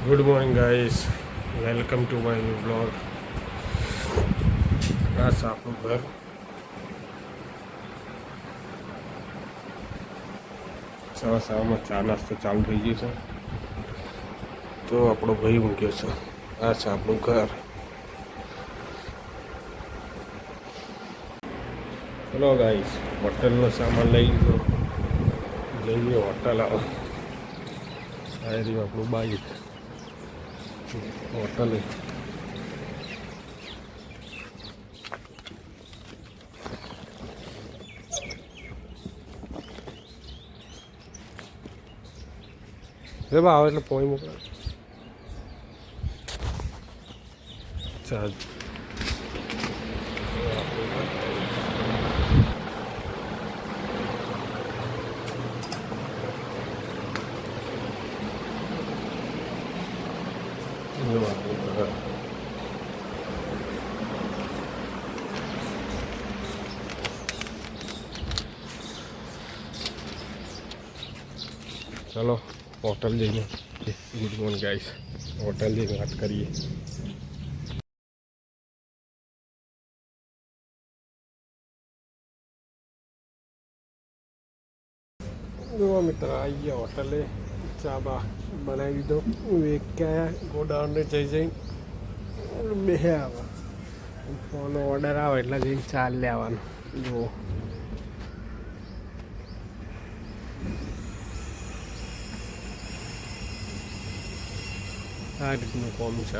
Good morning guys, welcome to my new blog. આ છે આપણું ઘર. સવારમાં ચા નાસ્તો ચાલુ થઈ ગયો છે. તો આપણો ભાઈ મૂક્યો છે. આ છે આપણું ઘર. ચલો ગાઈસ, હોટલનો સામાન લઈ લીધો. જઈએ હોટલ આવો. આ રહ્યું આપણું બાઈક. હોટલે રે બા આવે એટલે પોઈ મોકલે. ચાલ ચલો હોટલ જઈને ગુડ મોર્નિંગ ગાઈસ, હોટલ જઈને વાત કરીએ. જો મિત્ર આવી ગયા હોટલે. ચા બા બનાવી દીધો. વેક્યા ગોડાઉનને જઈ બે આવે. ફોનનો ઓર્ડર આવે એટલે જઈને ચા લેવાનું. જુઓ આ રીતનું કોમ છે.